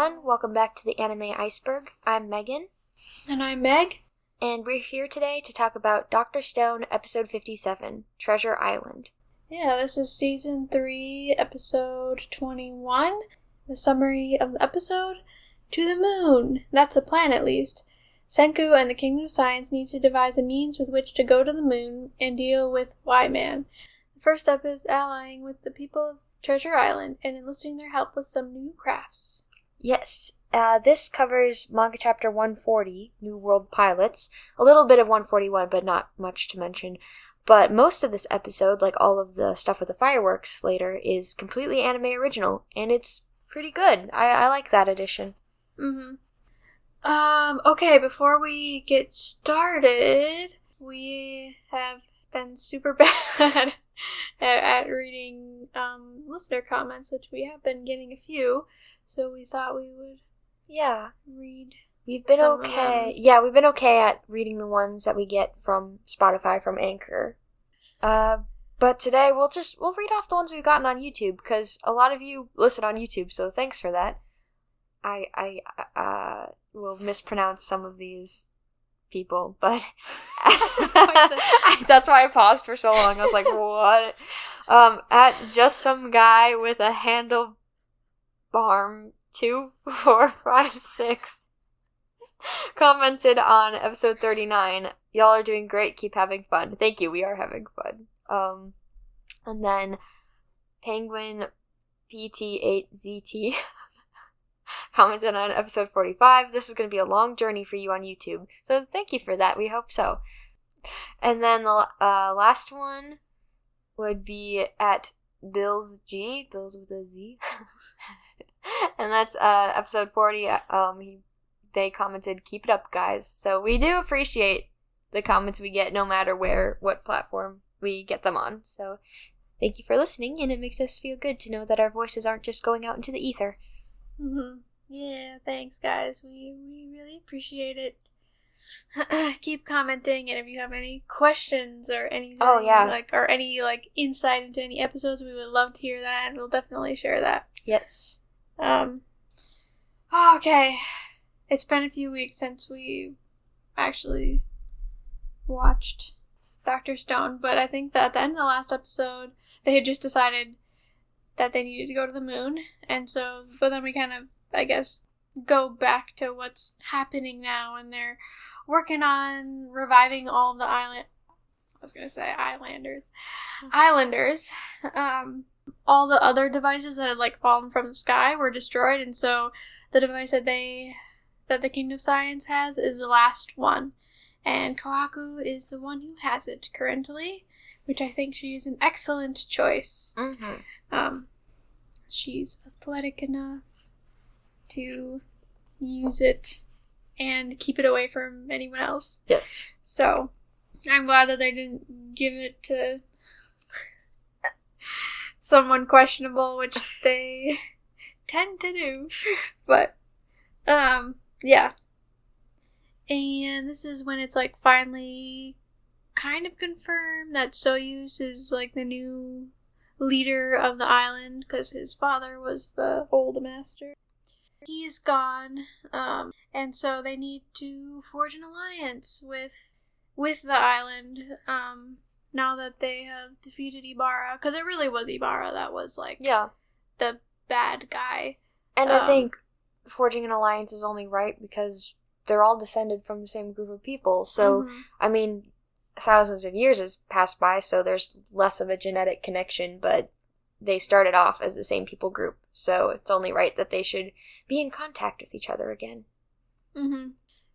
everyone. Welcome back to the Anime Iceberg. I'm Megan. And I'm Meg. And we're here today to talk about Dr. Stone, Episode 57, Treasure Island. Yeah, this is Season 3, Episode 21. The summary of the episode: To the moon. That's the plan, at least. Senku and the Kingdom of Science need to devise a means with which to go to the moon and deal with Y-Man. The first step is allying with the people of Treasure Island and enlisting their help with some new crafts. Yes, this covers manga chapter 140, New World Pilots, a little bit of 141, but not much to mention. But most of this episode, like all of the stuff with the fireworks later, is completely anime original, and it's pretty good. I like that addition. Okay, before we get started, we have been super bad at reading listener comments, which we have been getting a few, so we thought we would read. We've been okay. Yeah, we've been okay at reading the ones that we get from Spotify, from Anchor. But today we'll read off the ones we've gotten on YouTube, because a lot of you listen on YouTube, so thanks for that. I will mispronounce some of these people, but that's why I paused for so long. I was like, what? At just some guy with a handle barm 2, 4, 5, 6 commented on episode 39. Y'all are doing great. Keep having fun. Thank you. We are having fun. And then Penguin PT8ZT commented on episode 45. This is going to be a long journey for you on YouTube. So thank you for that. We hope so. And then the last one would be at Bills with a Z. And that's episode 40. They commented, "Keep it up, guys." So we do appreciate the comments we get, no matter what platform we get them on. So thank you for listening, and it makes us feel good to know that our voices aren't just going out into the ether. Yeah, thanks, guys. We really appreciate it. Keep commenting, and if you have any questions or anything, or any insight into any episodes, we would love to hear that, and we'll definitely share that. Yes. Okay. It's been a few weeks since we actually watched Dr. Stone, but I think that at the end of the last episode, they had just decided that they needed to go to the moon, and so, but then we kind of, I guess, go back to what's happening now, and they're working on reviving all of the islanders. All the other devices that had fallen from the sky were destroyed, and so the device that the Kingdom of Science has is the last one, and Kohaku is the one who has it currently, which I think she is an excellent choice. She's athletic enough to use it and keep it away from anyone else. Yes. So I'm glad that they didn't give it to someone questionable, which they tend to do. But, yeah. And this is when it's, finally kind of confirmed that Soyuz is, the new leader of the island, because his father was the old master. He's gone, and so they need to forge an alliance with the island, now that they have defeated Ibarra, because it really was Ibarra that was, the bad guy. And I think forging an alliance is only right because they're all descended from the same group of people, so, I mean, thousands of years has passed by, so there's less of a genetic connection, but they started off as the same people group, so it's only right that they should be in contact with each other again.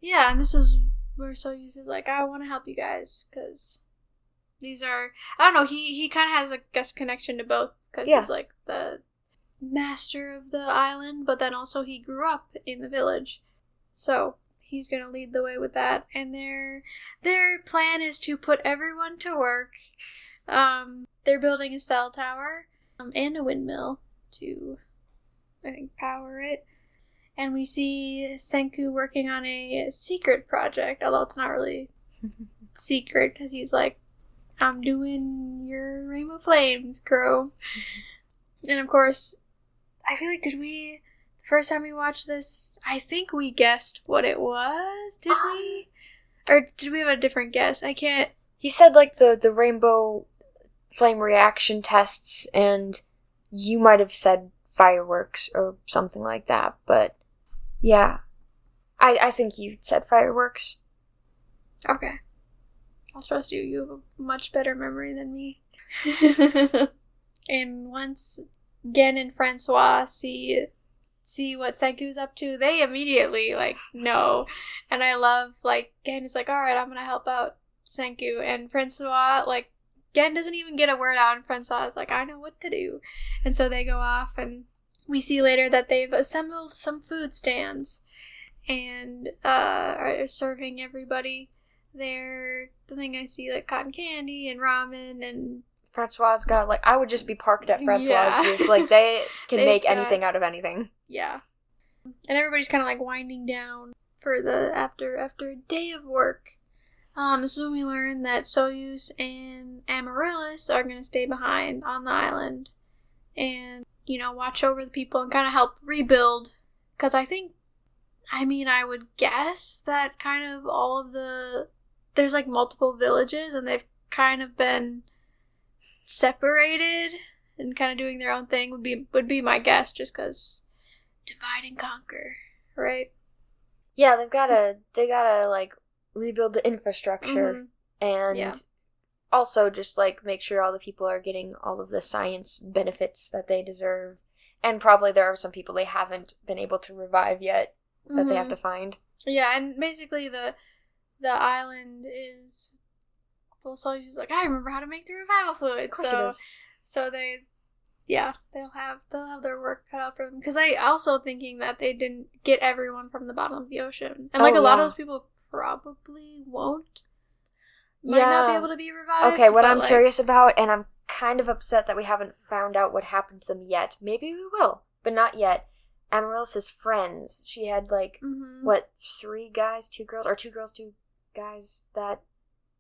Yeah, and this is where Soyuz is I want to help you guys, because these are, I don't know, he kind of has, I guess, connection to both, because he's, the master of the island, but then also he grew up in the village, so he's gonna lead the way with that, and their plan is to put everyone to work. They're building a cell tower, and a windmill to, I think, power it. And we see Senku working on a secret project, although it's not really secret, because he's I'm doing your Rainbow Flames, Crow. And of course, I feel did we first time we watched this, I think we guessed what it was, did we? Or did we have a different guess? I can't... He said, like, the rainbow flame reaction tests, and you might have said fireworks or something like that, but yeah. I think you said fireworks. Okay. I'll trust you. You have a much better memory than me. And once Gen and Francois see what Senku's up to, they immediately, like, know. And I love, like, Gen is like, alright, I'm gonna help out Senku. And Francois, like, Gen doesn't even get a word out, and Francois is like, I know what to do. And so they go off, and we see later that they've assembled some food stands and are serving everybody there. The thing I see, like, cotton candy and ramen, and Francois got, like, I would just be parked at Francois' Yeah. booth. Like, they can They've make got- anything out of anything. yeah. And everybody's kind of, like, winding down for the after a day of work. This is when we learn that Soyuz and Amaryllis are going to stay behind on the island and, you know, watch over the people and kind of help rebuild. Because I would guess that kind of all of there's, like, multiple villages, and they've kind of been separated and kind of doing their own thing would be my guess, just because divide and conquer, right? Yeah, they gotta, like, rebuild the infrastructure, and Yeah. also just, like, make sure all the people are getting all of the science benefits that they deserve. And probably there are some people they haven't been able to revive yet that they have to find. Yeah, and basically the island is... Well, Soyuz like, I remember how to make the revival fluid. Of course he does. So they'll have their work cut out for them. Because I also thinking that they didn't get everyone from the bottom of the ocean. And, like, a lot of those people probably won't. Might not be able to be revived. Okay, what I'm like, curious about, and I'm kind of upset that we haven't found out what happened to them yet. Maybe we will, but not yet. Amaryllis' friends. She had, like, 3 guys, 2 girls, or 2 girls, 2 guys that...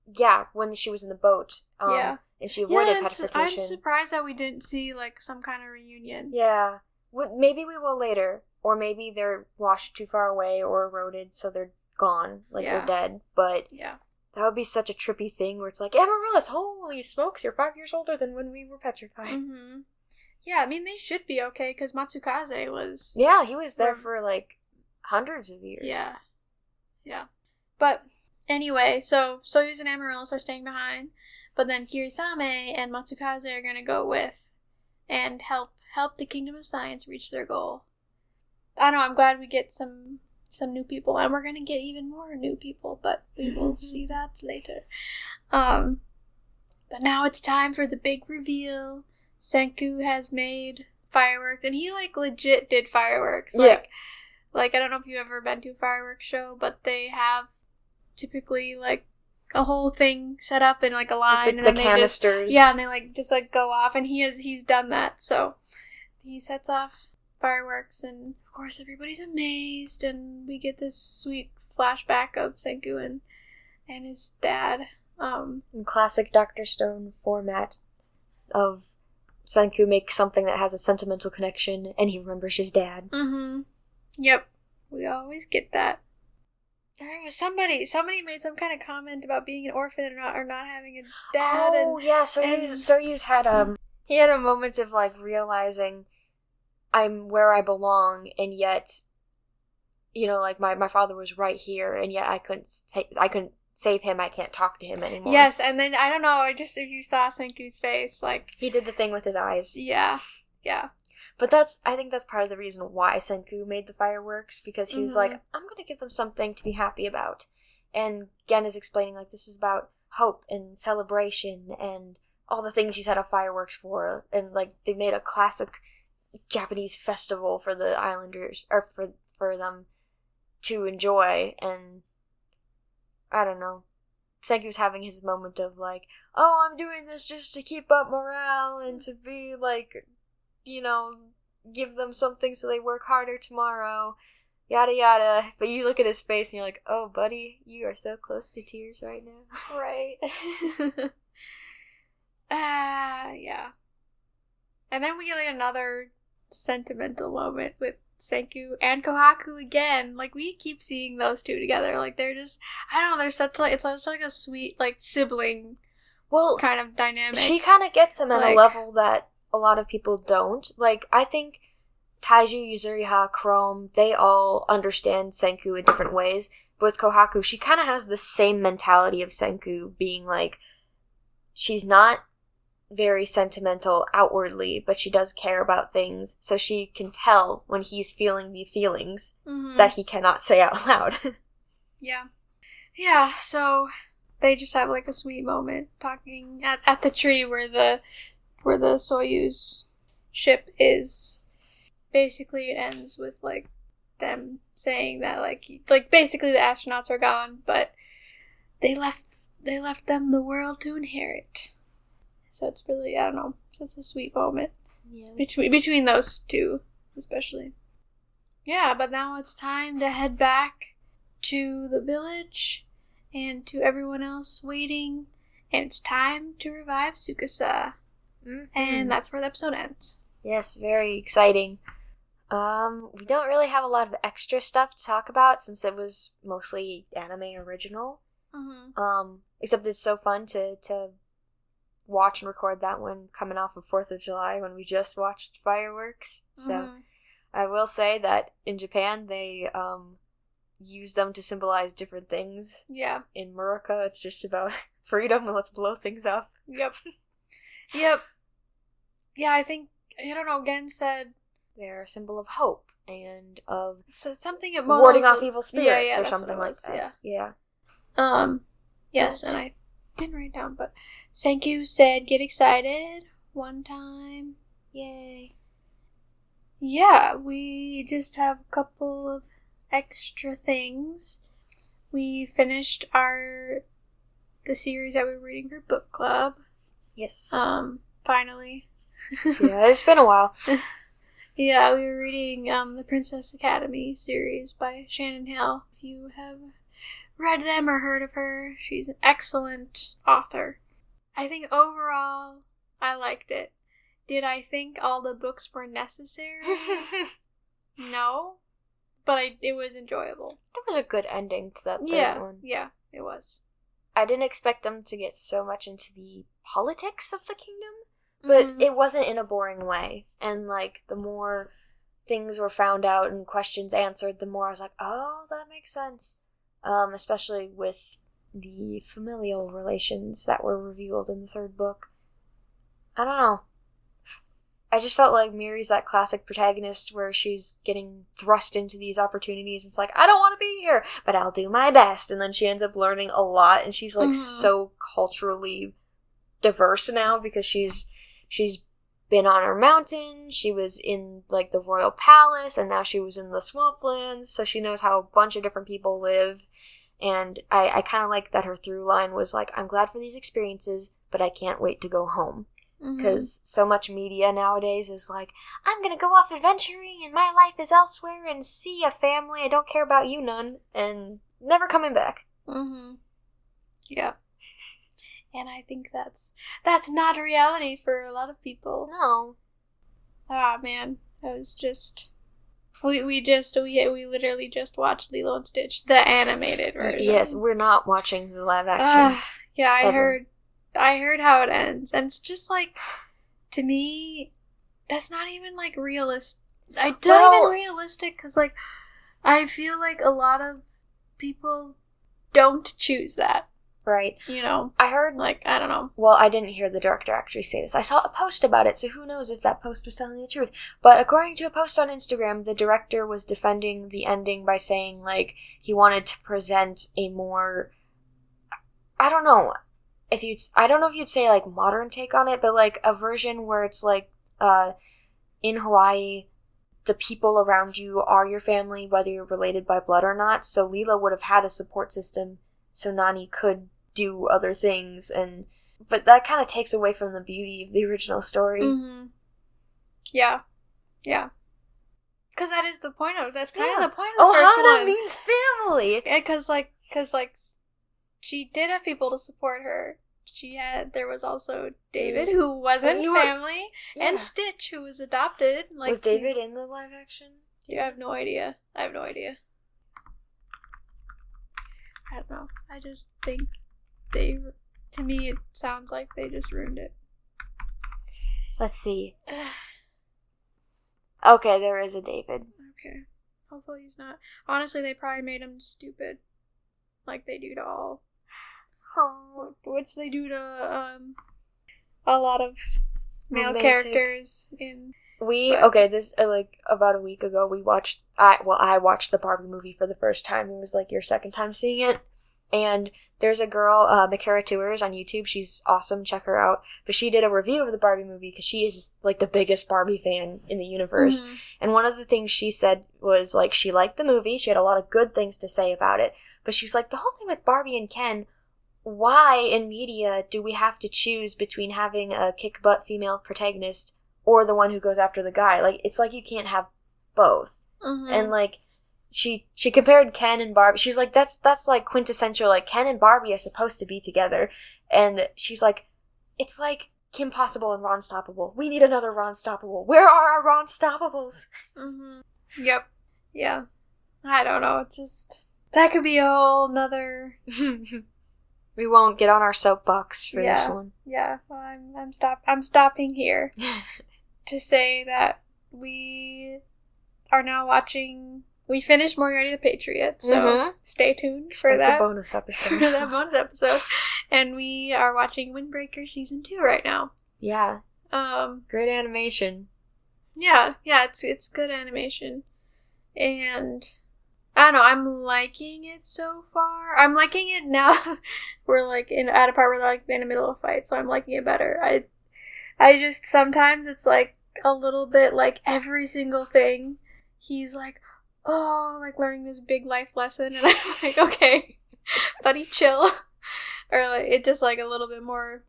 Yeah, when she was in the boat. And she avoided petrification. I'm surprised that we didn't see, like, some kind of reunion. Yeah. Maybe we will later. Or maybe they're washed too far away or eroded, so they're gone. Like, they're dead. But that would be such a trippy thing where it's like, Amaryllis, holy smokes, you're 5 years older than when we were petrified. Yeah, I mean, they should be okay, because Matsukaze was... Yeah, he was there for, like, hundreds of years. Yeah. But... Anyway, so Soyuz and Amaryllis are staying behind, but then Kirisame and Matsukaze are going to go with and help the Kingdom of Science reach their goal. I know, I'm glad we get some new people, and we're going to get even more new people, but we will see that later. But now it's time for the big reveal. Senku has made fireworks, and he, like, legit did fireworks. Like, I don't know if you've ever been to a fireworks show, but they have typically, like, a whole thing set up in, like, a line, and the canisters. And they just go off, and he's done that. So he sets off fireworks, and of course everybody's amazed, and we get this sweet flashback of Senku and his dad. In classic Dr. Stone format of Senku makes something that has a sentimental connection, and he remembers his dad. Yep, we always get that. Somebody made some kind of comment about being an orphan or not having a dad. Oh, yeah, Soyuz had a moment of, like, realizing I'm where I belong, and yet, you know, like, my father was right here, and yet I couldn't save him, I can't talk to him anymore. Yes, and then, I don't know, if you saw Senku's face, like... He did the thing with his eyes. Yeah. But I think that's part of the reason why Senku made the fireworks, because he was like, I'm going to give them something to be happy about. And Gen is explaining, like, this is about hope and celebration and all the things he's had a fireworks for. And, like, they made a classic Japanese festival for the islanders, or for them to enjoy. And, I don't know. Senku's having his moment of, like, oh, I'm doing this just to keep up morale and to be, like... you know, give them something so they work harder tomorrow, yada yada. But you look at his face and you're like, oh, buddy, you are so close to tears right now. Right. Yeah. And then we get, like, another sentimental moment with Senku and Kohaku again. Like, we keep seeing those two together. Like, they're just, I don't know, they're such, like, it's such, like, a sweet, like, sibling kind of dynamic. She kind of gets him at a level that a lot of people don't. Like, I think Taiju, Yuzuriha, Chrome, they all understand Senku in different ways. But with Kohaku, she kind of has the same mentality of Senku, being like, she's not very sentimental outwardly, but she does care about things, so she can tell when he's feeling the feelings that he cannot say out loud. Yeah, so they just have, like, a sweet moment talking at the tree where the Soyuz ship is. Basically, it ends with, like, them saying that, like basically the astronauts are gone, but they left them the world to inherit. So it's really, I don't know, it's a sweet moment. Yeah. Between those two, especially. Yeah, but now it's time to head back to the village and to everyone else waiting, and it's time to revive Tsukasa. And that's where the episode ends. Yes, very exciting. We don't really have a lot of extra stuff to talk about since it was mostly anime original. Except it's so fun to watch and record that one coming off of 4th of July when we just watched fireworks. So I will say that in Japan they use them to symbolize different things. Yeah. In Murica, it's just about freedom and let's blow things up. Yep. Yeah, I think, I don't know, Gen said they're a symbol of hope and of something warding off evil spirits or something like that. Yeah. Yes, and I didn't write it down, but Senku said, "Get excited" one time. Yay. Yeah, we just have a couple of extra things. We finished the series that we were reading for book club. Yes. Finally. Yeah, it's been a while. Yeah, we were reading the Princess Academy series by Shannon Hill. If you have read them or heard of her, she's an excellent author. I think overall, I liked it. Did I think all the books were necessary? No, but it was enjoyable. There was a good ending to that third one. Yeah, it was. I didn't expect them to get so much into the politics of the kingdom. But it wasn't in a boring way. And, like, the more things were found out and questions answered, the more I was like, oh, that makes sense. Especially with the familial relations that were revealed in the third book. I don't know. I just felt like Miri's that classic protagonist where she's getting thrust into these opportunities. It's like, I don't want to be here, but I'll do my best. And then she ends up learning a lot, and she's, like, so culturally diverse now because she's been on her mountain, she was in, like, the royal palace, and now she was in the swamplands, so she knows how a bunch of different people live, and I kind of like that her through line was like, I'm glad for these experiences, but I can't wait to go home. Because so much media nowadays is like, I'm gonna go off adventuring, and my life is elsewhere, and see a family, I don't care about you none, and never coming back. Yeah. And I think that's not a reality for a lot of people. No. Ah, man. It was just... We literally just watched Lilo and Stitch, the animated version. Yes, we're not watching the live action. Yeah, I heard how it ends. And it's just like, to me, that's not even, like, realistic. It's not even realistic, because, like, I feel like a lot of people don't choose that. Right. You know? I heard, like, I don't know. Well, I didn't hear the director actually say this. I saw a post about it, so who knows if that post was telling the truth. But according to a post on Instagram, the director was defending the ending by saying, like, he wanted to present a more... I don't know if you'd say, like, modern take on it, but, like, a version where it's, like, in Hawaii, the people around you are your family, whether you're related by blood or not. So Lila would have had a support system so Nani could do other things, but that kind of takes away from the beauty of the original story. Yeah. Because that is the point of it. That's kind of the point of the first one. That means family! Because she did have people to support her. There was also David, who wasn't family, and Stitch, who was adopted. Like, was David in the live action? You have no idea. I have no idea. I don't know. I just think to me, it sounds like they just ruined it. Let's see. Okay, there is a David. Okay. Hopefully he's not. Honestly, they probably made him stupid. Like they do to all. Oh. Which they do to, a lot of male Romantic characters in... This, like, about a week ago, I watched the Barbie movie for the first time. It was, like, your second time seeing it. And there's a girl, Makara Tours on YouTube. She's awesome. Check her out. But she did a review of the Barbie movie because she is, like, the biggest Barbie fan in the universe. Mm-hmm. And one of the things she said was, like, she liked the movie. She had a lot of good things to say about it. But she's like, the whole thing with Barbie and Ken, why in media do we have to choose between having a kick-butt female protagonist or the one who goes after the guy? Like, it's like you can't have both. Mm-hmm. And, like, she compared Ken and Barbie. She's like, that's like quintessential, like, Ken and Barbie are supposed to be together. And she's like, it's like Kim Possible and Ron Stoppable. We need another Ron Stoppable. Where are our Ron Stoppables? Mm-hmm. Yep. Yeah. I don't know. Just... That could be a whole nother... We won't get on our soapbox for this one. Yeah. Well, I'm stopping here to say that we are now watching... We finished Moriarty the Patriot, so stay tuned for that. Expect a bonus episode. For that bonus episode. And we are watching Windbreaker Season 2 right now. Yeah. Great animation. Yeah, it's good animation. And I don't know, I'm liking it so far. I'm liking it now. We're like at a part where they're like in the middle of a fight, so I'm liking it better. I just sometimes it's like a little bit like every single thing he's like, oh, like learning this big life lesson, and I'm like, okay, buddy, chill. Or like it just like a little bit more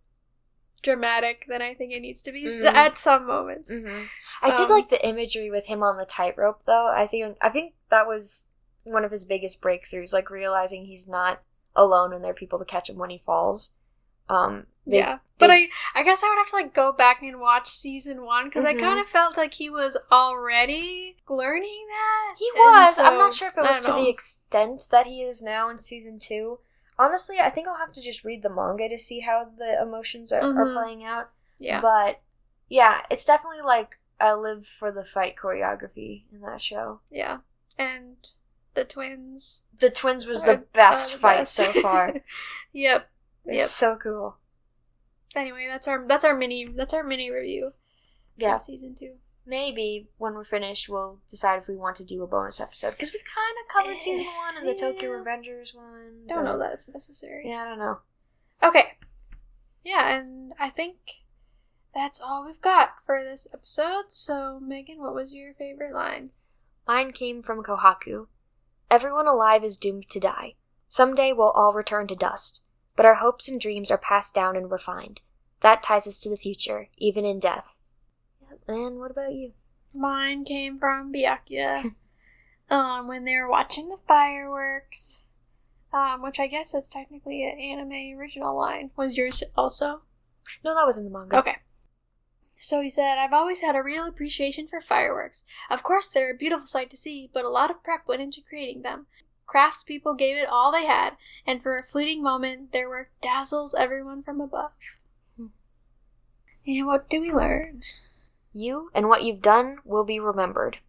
dramatic than I think it needs to be at some moments. Mm-hmm. I did like the imagery with him on the tightrope, though. I think that was one of his biggest breakthroughs, like realizing he's not alone and there are people to catch him when he falls. But I guess I would have to like go back and watch season 1 because I kind of felt like he was already learning that. He was. So, I'm not sure if it was to the extent that he is now in season 2. Honestly, I think I'll have to just read the manga to see how the emotions are playing out. Yeah. But yeah, it's definitely like I live for the fight choreography in that show. Yeah. And the twins. The twins was the best fight so far. Yep. It's so cool. Anyway, that's our mini review. Yeah. Of season 2. Maybe when we're finished, we'll decide if we want to do a bonus episode because we kind of covered season 1 and the Tokyo Revengers one. Don't know that it's necessary. Yeah, I don't know. Okay. Yeah, and I think that's all we've got for this episode. So, Megan, what was your favorite line? Mine came from Kohaku. Everyone alive is doomed to die. Someday we'll all return to dust. But our hopes and dreams are passed down and refined. That ties us to the future, even in death. And what about you? Mine came from Byakuya. When they were watching the fireworks, which I guess is technically an anime original line. Was yours also? No, that was in the manga. Okay. So he said, I've always had a real appreciation for fireworks. Of course, they're a beautiful sight to see, but a lot of prep went into creating them. Craftspeople gave it all they had, and for a fleeting moment, their work dazzles everyone from above. And what do we learn? You and what you've done will be remembered.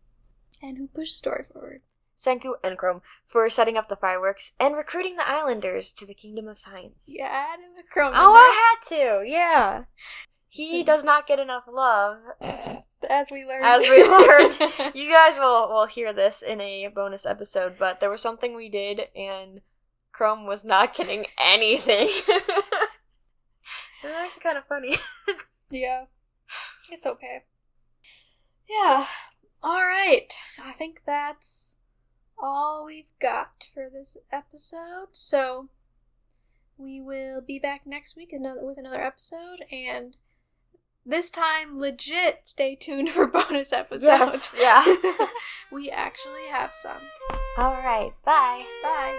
And who pushed the story forward? Senku and Chrome for setting up the fireworks and recruiting the islanders to the kingdom of science. Yeah, added the Chrome. Oh, I had to, yeah. He does not get enough love. As we learned. You guys will hear this in a bonus episode, but there was something we did, and Chrome was not getting anything. It was actually kind of funny. Yeah. It's okay. Yeah. Alright. I think that's all we've got for this episode. So, we will be back next week with another episode, and this time, legit, stay tuned for bonus episodes. Yes, yeah. We actually have some. Alright, bye. Bye.